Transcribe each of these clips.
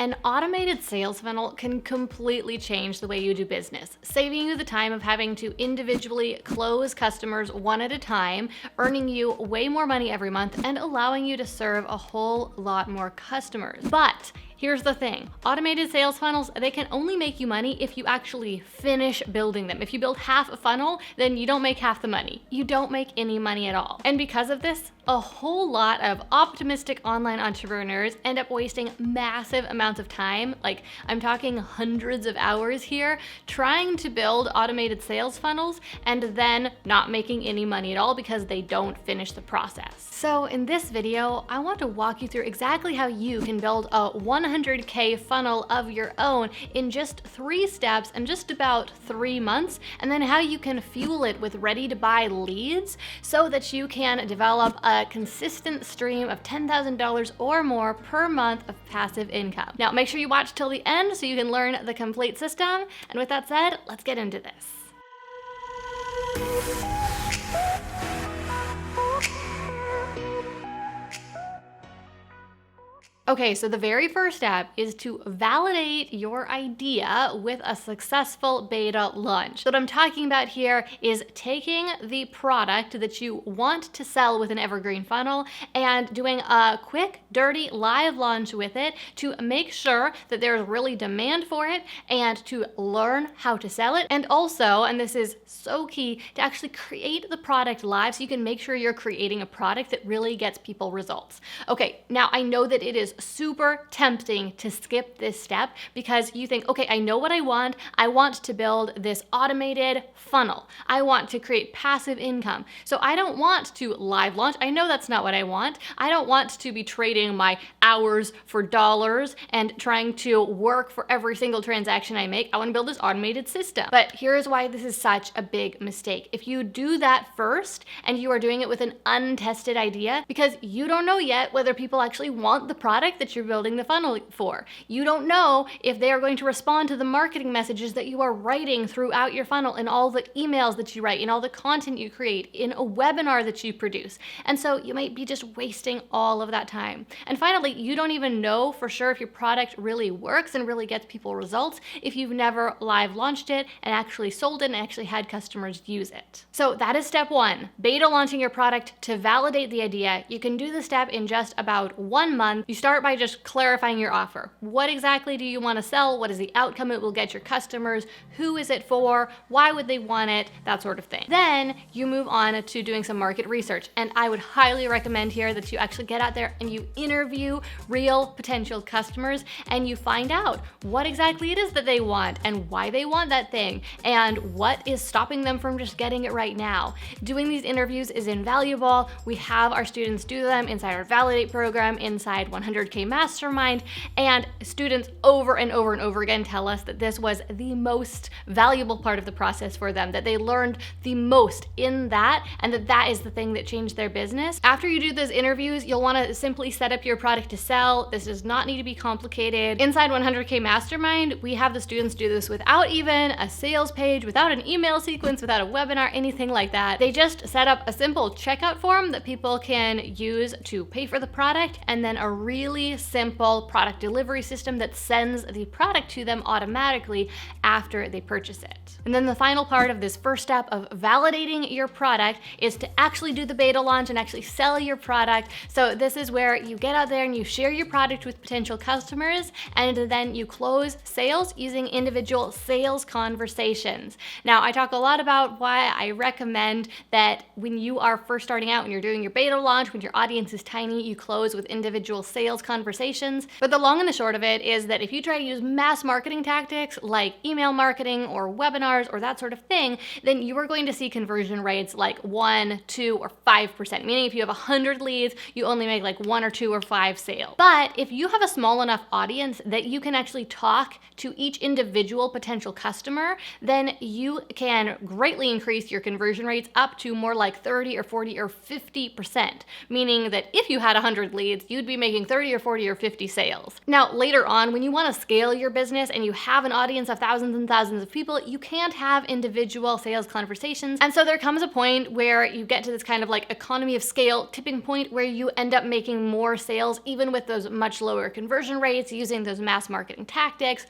An automated sales funnel can completely change the way you do business, saving you the time of having to individually close customers one at a time, earning you way more money every month, and allowing you to serve a whole lot more customers. But here's the thing, automated sales funnels, they can only make you money if you actually finish building them. If you build half a funnel, then you don't make half the money. You don't make any money at all. And because of this, a whole lot of optimistic online entrepreneurs end up wasting massive amounts of time, like I'm talking hundreds of hours here, trying to build automated sales funnels and then not making any money at all because they don't finish the process. So in this video, I want to walk you through exactly how you can build a 100K funnel of your own in just 3 steps and just about 3 months, and then how you can fuel it with ready to buy leads so that you can develop a consistent stream of $10,000 or more per month of passive income. Now, make sure you watch till the end so you can learn the complete system. And with that said, let's get into this. Okay, so the very first step is to validate your idea with a successful beta launch. So what I'm talking about here is taking the product that you want to sell with an evergreen funnel and doing a quick, dirty live launch with it to make sure that there's really demand for it and to learn how to sell it. And also, and this is so key, to actually create the product live so you can make sure you're creating a product that really gets people results. Okay, now I know that it is super tempting to skip this step because you think, okay, I know what I want. I want to build this automated funnel. I want to create passive income. So I don't want to live launch. I know that's not what I want. I don't want to be trading my hours for dollars and trying to work for every single transaction I make. I want to build this automated system. But here's why this is such a big mistake. If you do that first and you are doing it with an untested idea, because you don't know yet whether people actually want the product that you're building the funnel for. You don't know if they are going to respond to the marketing messages that you are writing throughout your funnel, in all the emails that you write, in all the content you create, in a webinar that you produce. And so you might be just wasting all of that time. And finally, you don't even know for sure if your product really works and really gets people results if you've never live launched it and actually sold it and actually had customers use it. So that is step 1, beta launching your product to validate the idea. You can do the step in just about 1 month. You start by just clarifying your offer. What exactly do you want to sell? What is the outcome it will get your customers? Who is it for? Why would they want it? That sort of thing. Then you move on to doing some market research. And I would highly recommend here that you actually get out there and you interview real potential customers and you find out what exactly it is that they want and why they want that thing and what is stopping them from just getting it right now. Doing these interviews is invaluable. We have our students do them inside our Validate program, inside 100K Mastermind, and students over and over and over again tell us that this was the most valuable part of the process for them, that they learned the most in that, and that is the thing that changed their business. After you do those interviews, you'll want to simply set up your product to sell. This does not need to be complicated. Inside 100K Mastermind, we have the students do this without even a sales page, without an email sequence, without a webinar, anything like that. They just set up a simple checkout form that people can use to pay for the product, and then a really simple product delivery system that sends the product to them automatically after they purchase it. And then the final part of this first step of validating your product is to actually do the beta launch and actually sell your product. So this is where you get out there and you share your product with potential customers, and then you close sales using individual sales conversations. Now, I talk a lot about why I recommend that when you are first starting out, when you're doing your beta launch, when your audience is tiny, you close with individual sales conversations. But the long and the short of it is that if you try to use mass marketing tactics like email marketing or webinars or that sort of thing, then you are going to see conversion rates like 1, 2, or 5%, meaning if you have 100 leads, you only make like 1 or 2 or 5 sales. But if you have a small enough audience that you can actually talk to each individual potential customer, then you can greatly increase your conversion rates up to more like 30 or 40 or 50%, meaning that if you had 100 leads, you'd be making 30 30 or 40 or 50 sales. Now, later on, when you want to scale your business and you have an audience of thousands and thousands of people, you can't have individual sales conversations. And so there comes a point where you get to this kind of like economy of scale tipping point where you end up making more sales, even with those much lower conversion rates, using those mass marketing tactics.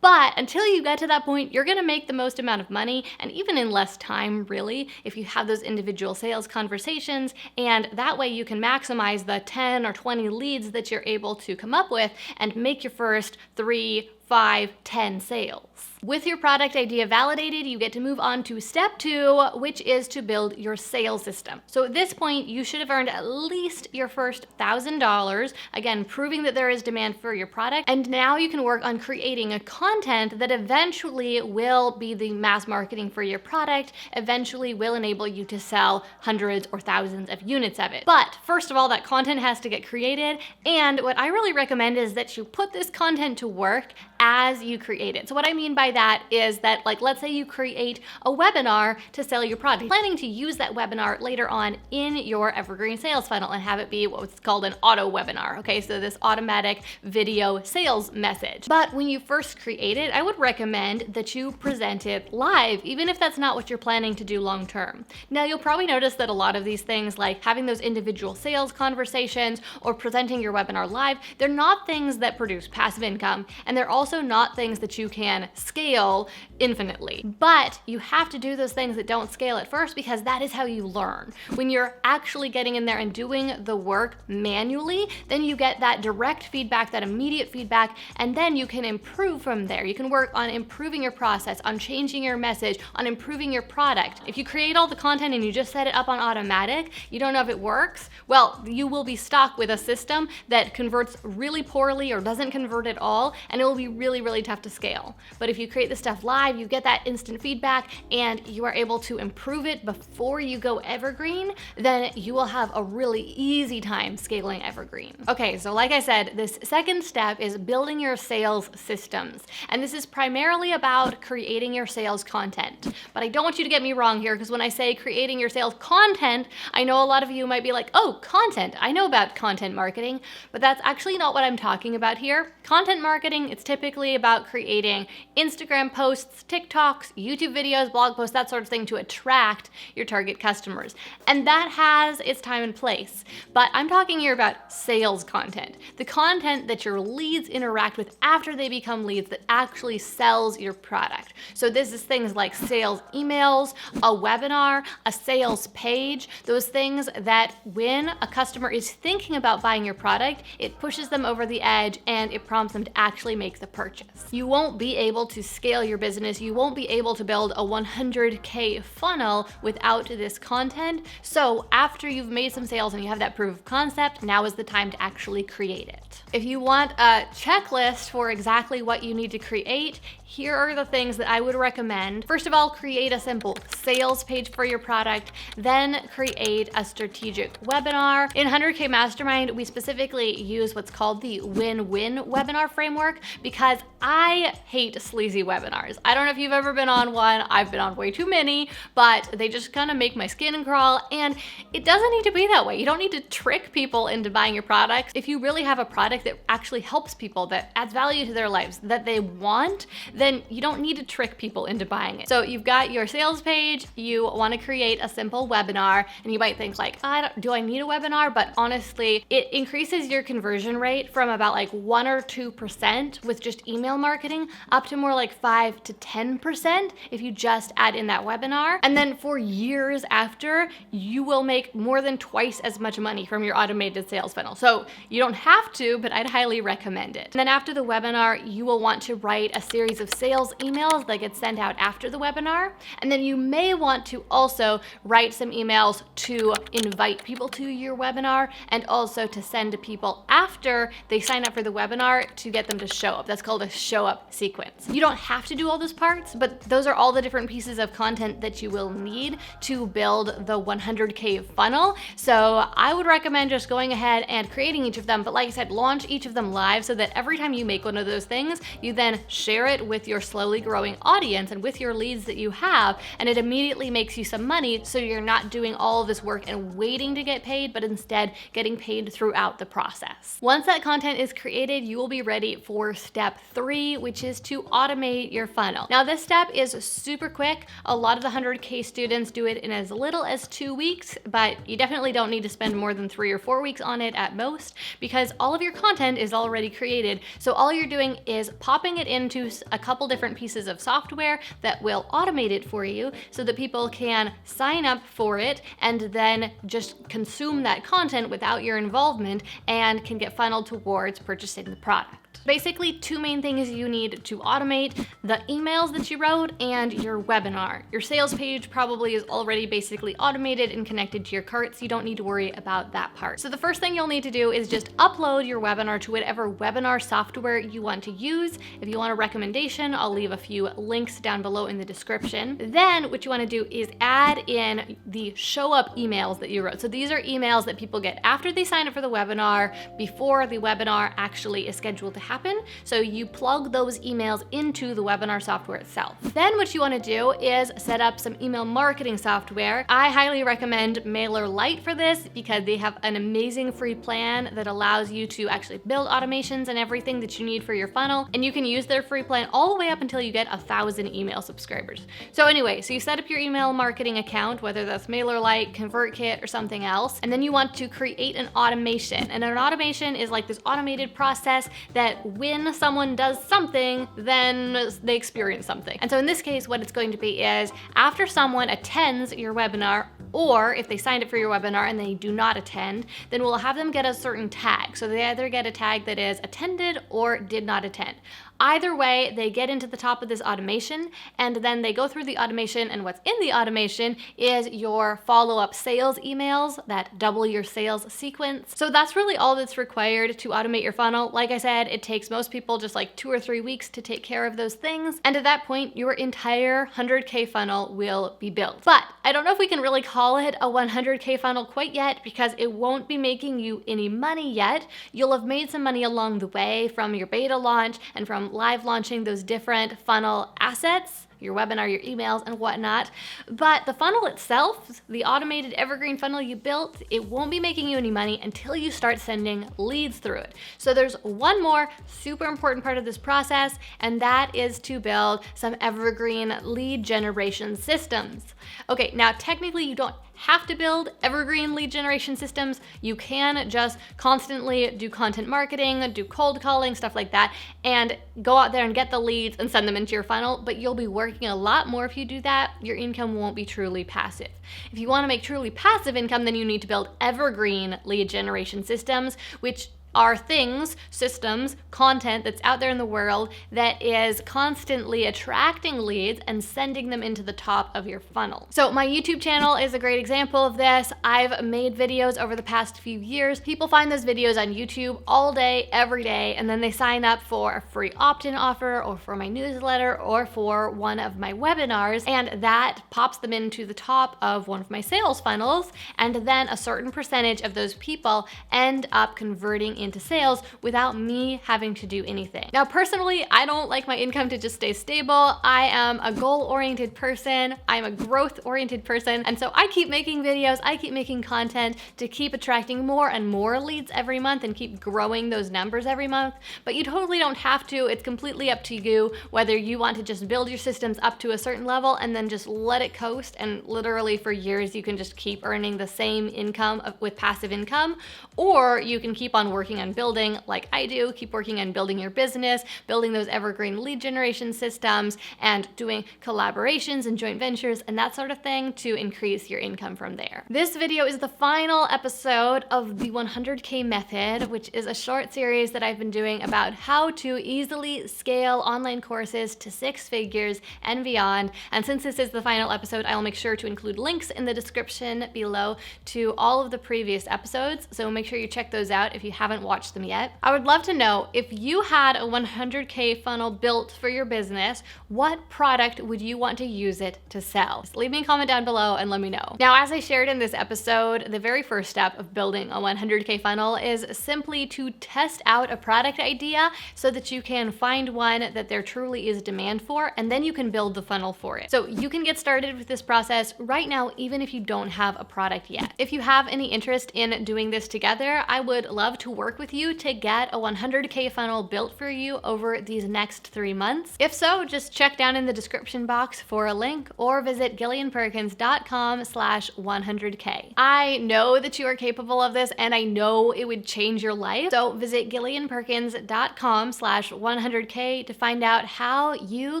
But until you get to that point, you're gonna make the most amount of money, and even in less time, really, if you have those individual sales conversations, and that way you can maximize the 10 or 20 leads that you're able to come up with and make your first 3, 5, 10 sales. With your product idea validated, you get to move on to step 2, which is to build your sales system. So at this point, you should have earned at least your first $1,000, again, proving that there is demand for your product. And now you can work on creating a content that eventually will be the mass marketing for your product, eventually will enable you to sell hundreds or thousands of units of it. But first of all, that content has to get created. And what I really recommend is that you put this content to work as you create it. So what I mean by that is that, like, let's say you create a webinar to sell your product, planning to use that webinar later on in your evergreen sales funnel and have it be what's called an auto webinar. Okay, so this automatic video sales message. But when you first create it, I would recommend that you present it live, even if that's not what you're planning to do long term. Now, you'll probably notice that a lot of these things, like having those individual sales conversations or presenting your webinar live, they're not things that produce passive income, and they're also not things that you can scale infinitely. But you have to do those things that don't scale at first, because that is how you learn. When you're actually getting in there and doing the work manually, then you get that direct feedback, that immediate feedback, and then you can improve from there. You can work on improving your process, on changing your message, on improving your product. If you create all the content and you just set it up on automatic, you don't know if it works, well, you will be stuck with a system that converts really poorly or doesn't convert at all, and it will be really tough to scale. But if you create the stuff live, you get that instant feedback and you are able to improve it before you go evergreen, then you will have a really easy time scaling evergreen. Okay, so like I said, this second step is building your sales systems. And this is primarily about creating your sales content. But I don't want you to get me wrong here, because when I say creating your sales content, I know a lot of you might be like, oh, content, I know about content marketing, but that's actually not what I'm talking about here. Content marketing, it's typically about creating Instagram posts, TikToks, YouTube videos, blog posts, that sort of thing to attract your target customers. And that has its time and place. But I'm talking here about sales content, the content that your leads interact with after they become leads that actually sells your product. So this is things like sales emails, a webinar, a sales page, those things that when a customer is thinking about buying your product, it pushes them over the edge and it prompts them to actually make the purchase. You won't be able to scale your business. You won't be able to build a 100K funnel without this content. So after you've made some sales and you have that proof of concept, now is the time to actually create it. If you want a checklist for exactly what you need to create, here are the things that I would recommend. First of all, create a simple sales page for your product, then create a strategic webinar. In 100K Mastermind, we specifically use what's called the win-win webinar framework, because I hate sleazy webinars. I don't know if you've ever been on one. I've been on way too many, but they just kind of make my skin crawl, and it doesn't need to be that way. You don't need to trick people into buying your products. If you really have a product that actually helps people, that adds value to their lives, that they want, then you don't need to trick people into buying it. So you've got your sales page, you want to create a simple webinar, and you might think like, do I need a webinar? But honestly, it increases your conversion rate from about like 1 or 2% with just email marketing up to more like 5 to 10% if you just add in that webinar. And then for years after, you will make more than twice as much money from your automated sales funnel. So you don't have to, but I'd highly recommend it. And then after the webinar, you will want to write a series of sales emails that get sent out after the webinar. And then you may want to also write some emails to invite people to your webinar, and also to send to people after they sign up for the webinar to get them to show up. That's what's called a show up sequence. You don't have to do all those parts, but those are all the different pieces of content that you will need to build the 100K funnel. So I would recommend just going ahead and creating each of them. But like I said, launch each of them live so that every time you make one of those things, you then share it with your slowly growing audience and with your leads that you have, and it immediately makes you some money, so you're not doing all of this work and waiting to get paid, but instead getting paid throughout the process. Once that content is created, you will be ready for step 3, which is to automate your funnel. Now this step is super quick. A lot of the 100K students do it in as little as 2 weeks, but you definitely don't need to spend more than 3 or 4 weeks on it at most, because all of your content is already created. So all you're doing is popping it into a couple different pieces of software that will automate it for you so that people can sign up for it and then just consume that content without your involvement and can get funneled towards purchasing the product. Basically, 2 main things you need to automate: the emails that you wrote and your webinar. Your sales page probably is already basically automated and connected to your cart, so you don't need to worry about that part. So the first thing you'll need to do is just upload your webinar to whatever webinar software you want to use. If you want a recommendation, I'll leave a few links down below in the description. Then what you want to do is add in the show up emails that you wrote. So these are emails that people get after they sign up for the webinar, before the webinar actually is scheduled to happen. So you plug those emails into the webinar software itself. Then what you want to do is set up some email marketing software. I highly recommend MailerLite for this because they have an amazing free plan that allows you to actually build automations and everything that you need for your funnel. And you can use their free plan all the way up until you get 1,000 email subscribers. So anyway, so you set up your email marketing account, whether that's MailerLite, ConvertKit, or something else, and then you want to create an automation. And an automation is like this automated process that when someone does something, then they experience something. And so in this case, what it's going to be is after someone attends your webinar, or if they signed up for your webinar and they do not attend, then we'll have them get a certain tag. So they either get a tag that is attended or did not attend. Either way, they get into the top of this automation, and then they go through the automation, and what's in the automation is your follow-up sales emails that double your sales sequence. So that's really all that's required to automate your funnel. Like I said, it takes most people just like 2 or 3 weeks to take care of those things, and at that point, your entire 100K funnel will be built. But I don't know if we can really call it a 100K funnel quite yet, because it won't be making you any money yet. You'll have made some money along the way from your beta launch and from live launching those different funnel assets, your webinar, your emails, and whatnot. But the funnel itself, the automated evergreen funnel you built, it won't be making you any money until you start sending leads through it. So there's one more super important part of this process, and that is to build some evergreen lead generation systems. Okay, now technically you don't have to build evergreen lead generation systems. You can just constantly do content marketing, do cold calling, stuff like that, and go out there and get the leads and send them into your funnel, but you'll be working a lot more if you do that. Your income won't be truly passive. If you want to make truly passive income, then you need to build evergreen lead generation systems, which are things, systems, content that's out there in the world that is constantly attracting leads and sending them into the top of your funnel. So my YouTube channel is a great example of this. I've made videos over the past few years. People find those videos on YouTube all day, every day, and then they sign up for a free opt-in offer or for my newsletter or for one of my webinars, and that pops them into the top of one of my sales funnels, and then a certain percentage of those people end up converting into sales without me having to do anything. Now, personally, I don't like my income to just stay stable. I am a goal-oriented person. I'm a growth-oriented person. And so I keep making videos, I keep making content to keep attracting more and more leads every month and keep growing those numbers every month. But you totally don't have to. It's completely up to you whether you want to just build your systems up to a certain level and then just let it coast, and literally for years you can just keep earning the same income with passive income, or you can keep on working on building like I do, keep working on building your business, building those evergreen lead generation systems, and doing collaborations and joint ventures and that sort of thing to increase your income from there. This video is the final episode of the 100K method, which is a short series that I've been doing about how to easily scale online courses to 6 figures and beyond. And since this is the final episode, I'll make sure to include links in the description below to all of the previous episodes. So make sure you check those out if you haven't haven't watched them yet. I would love to know, if you had a 100K funnel built for your business, what product would you want to use it to sell? Just leave me a comment down below and let me know. Now, as I shared in this episode, the very first step of building a 100K funnel is simply to test out a product idea so that you can find one that there truly is demand for, and then you can build the funnel for it. So you can get started with this process right now, even if you don't have a product yet. If you have any interest in doing this together, I would love to work with you to get a 100K funnel built for you over these next 3 months. If so, just check down in the description box for a link or visit gillianperkins.com/100K. I know that you are capable of this, and I know it would change your life. So visit gillianperkins.com/100K to find out how you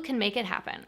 can make it happen.